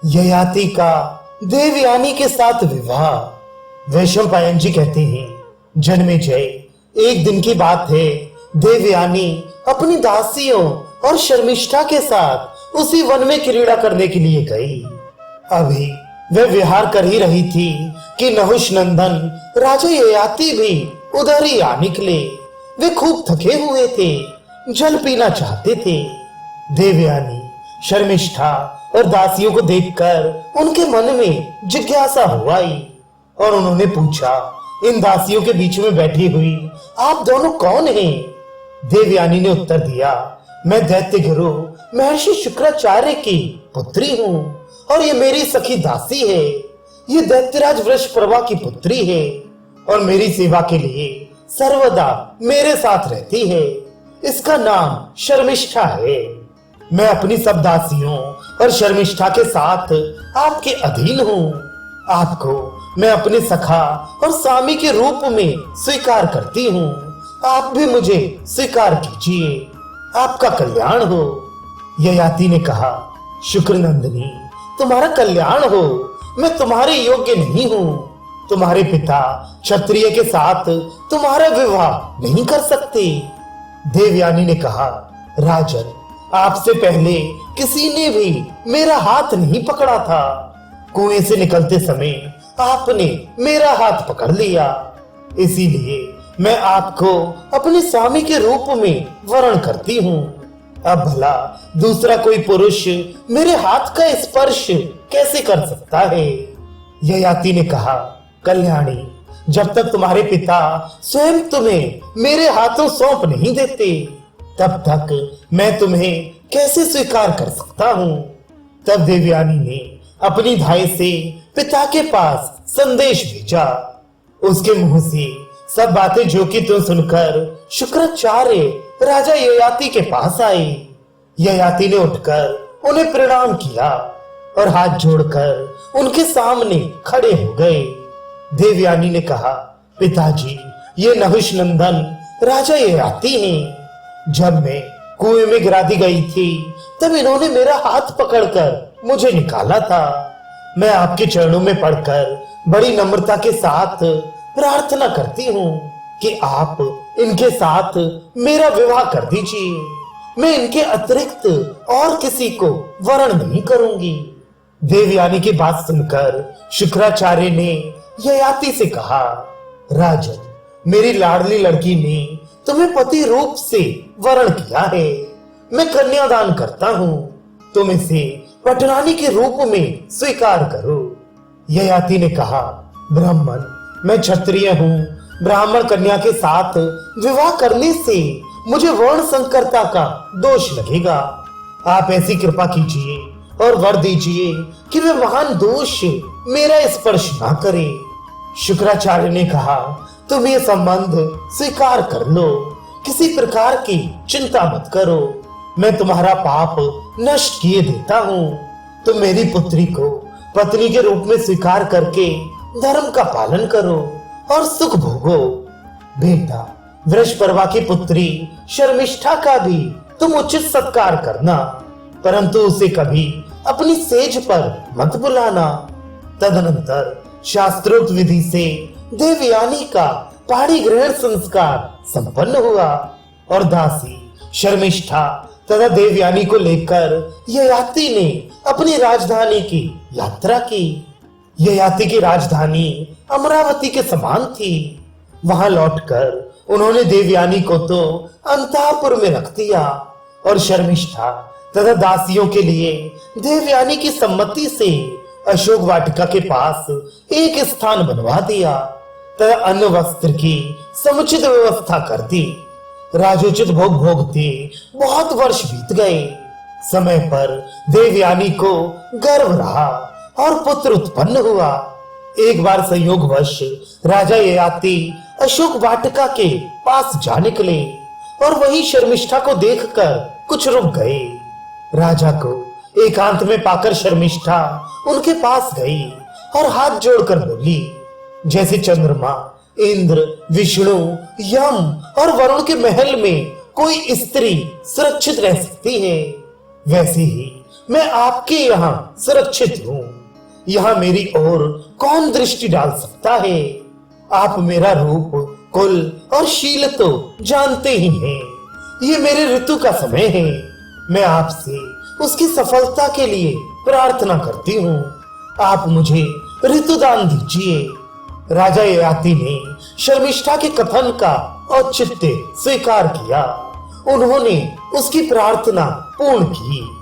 ययाति का देवयानी के साथ विवाह। वैशंपायन जी कहते हैं, जन्मेजय, एक दिन की बात है। देवयानी अपनी दासियों और शर्मिष्ठा के साथ उसी वन में क्रीड़ा करने के लिए गई। अभी वह विहार कर ही रही थी कि नहुष नंदन राजा ययाति भी उधर ही आ निकले। वे खूब थके हुए थे, जल पीना चाहते थे। देवयानी शर्मिष्ठा और दासियों को देखकर उनके मन में जिज्ञासा हो आई और उन्होंने पूछा, इन दासियों के बीच में बैठी हुई आप दोनों कौन हैं? देवयानी ने उत्तर दिया, मैं दैत्य गुरु महर्षि शुक्राचार्य की पुत्री हूँ और ये मेरी सखी दासी है। ये दैत्यराज वृषपर्वा की पुत्री है और मेरी सेवा के लिए सर्वदा मेरे साथ रहती है। इसका नाम शर्मिष्ठा है। मैं अपनी सब दासियों और शर्मिष्ठा के साथ आपके अधीन हूँ। आपको मैं अपने सखा और स्वामी के रूप में स्वीकार करती हूँ। आप भी मुझे स्वीकार कीजिए। आपका कल्याण हो। ययाति ने कहा, शुक्र नंदिनी, तुम्हारा कल्याण हो। मैं तुम्हारे योग्य नहीं हूँ। तुम्हारे पिता क्षत्रिय के साथ तुम्हारा विवाह नहीं कर सकते। देवयानी ने कहा, राजन, आपसे पहले किसी ने भी मेरा हाथ नहीं पकड़ा था। कुएं से निकलते समय आपने मेरा हाथ पकड़ लिया। इसीलिए मैं आपको अपने स्वामी के रूप में वरण करती हूँ। अब भला दूसरा कोई पुरुष मेरे हाथ का स्पर्श कैसे कर सकता है? ययाति ने कहा, कल्याणी, जब तक तुम्हारे पिता स्वयं तुम्हें मेरे हाथों सौंप नहीं देते, तब तक मैं तुम्हें कैसे स्वीकार कर सकता हूँ? तब देवयानी ने अपनी धाई से पिता के पास संदेश भेजा। उसके मुंह से सब बातें जो कि तुम सुनकर शुक्राचार्य राजा ययाति के पास आए। ययाति ने उठकर उन्हें प्रणाम किया और हाथ जोड़कर उनके सामने खड़े हो गए। देवयानी ने कहा, पिताजी, ये नहुष नंदन राजा ययाति हैं। जब मैं कुएं में गिरा दी गई थी तब इन्होंने मेरा हाथ पकड़कर मुझे निकाला था। मैं आपके चरणों में पड़कर बड़ी नम्रता के साथ प्रार्थना करती हूँ कि आप इनके साथ मेरा विवाह कर दीजिए। मैं इनके अतिरिक्त और किसी को वरण नहीं करूंगी। देवयानी की बात सुनकर शुक्राचार्य ने ययाति से कहा, राजन, मेरी लाडली लड़की ने तुम्हें पति रूप से वरण किया है। मैं कन्यादान करता हूँ। तुम इसे पटरानी के रूप में स्वीकार करो। ययाति ने कहा, ब्राह्मण, मैं क्षत्रिय हूँ। ब्राह्मण कन्या के साथ विवाह करने से मुझे वर्ण संकरता का दोष लगेगा। आप ऐसी कृपा कीजिए और वर दीजिए कि वे महान दोष मेरा स्पर्श ना करे। शुक्राचार्य ने कहा, तुम ये संबंध स्वीकार कर लो। किसी प्रकार की चिंता मत करो। मैं तुम्हारा पाप नष्ट किए देता हूँ। तुम मेरी पुत्री को पत्नी के रूप में स्वीकार करके धर्म का पालन करो और सुख भोगो। बेटा, वृषपर्वा की पुत्री शर्मिष्ठा का भी तुम उचित सत्कार करना, परंतु उसे कभी अपनी सेज पर मत बुलाना। तदनंतर शास्त्रोक्त विधि से देवयानी का पहाड़ी ग्रहण संस्कार संपन्न हुआ और दासी शर्मिष्ठा तथा देवयानी को लेकर ययाति ने अपनी राजधानी की यात्रा की। ययाति की राजधानी अमरावती के समान थी। वहां लौटकर उन्होंने देवयानी को तो अंतःपुर में रख दिया और शर्मिष्ठा तथा दासियों के लिए देवयानी की सम्मति से अशोक वाटिका के पास एक स्थान बनवा दिया तथा अन्न वस्त्र की समुचित व्यवस्था कर दी। राजोचित भोग भोगते बहुत वर्ष बीत गए। समय पर देवयानी को गर्भ रहा और पुत्र उत्पन्न हुआ। एक बार संयोगवश राजा ययाति अशोक वाटिका के पास जा निकले और वही शर्मिष्ठा को देखकर कुछ रुक गए। राजा को एकांत में पाकर शर्मिष्ठा उनके पास गई और हाथ जोड़कर बोली, जैसे चंद्रमा, इंद्र, विष्णु, यम और वरुण के महल में कोई स्त्री सुरक्षित रह सकती है, वैसे ही मैं आपके यहाँ सुरक्षित हूँ। यहाँ मेरी ओर कौन दृष्टि डाल सकता है? आप मेरा रूप, कुल और शील तो जानते ही हैं। ये मेरे ऋतु का समय है। मैं आपसे उसकी सफलता के लिए प्रार्थना करती हूँ। आप मुझे ऋतुदान दीजिए। राजा ययाति ने शर्मिष्ठा के कथन का औचित्य स्वीकार किया। उन्होंने उसकी प्रार्थना पूर्ण की।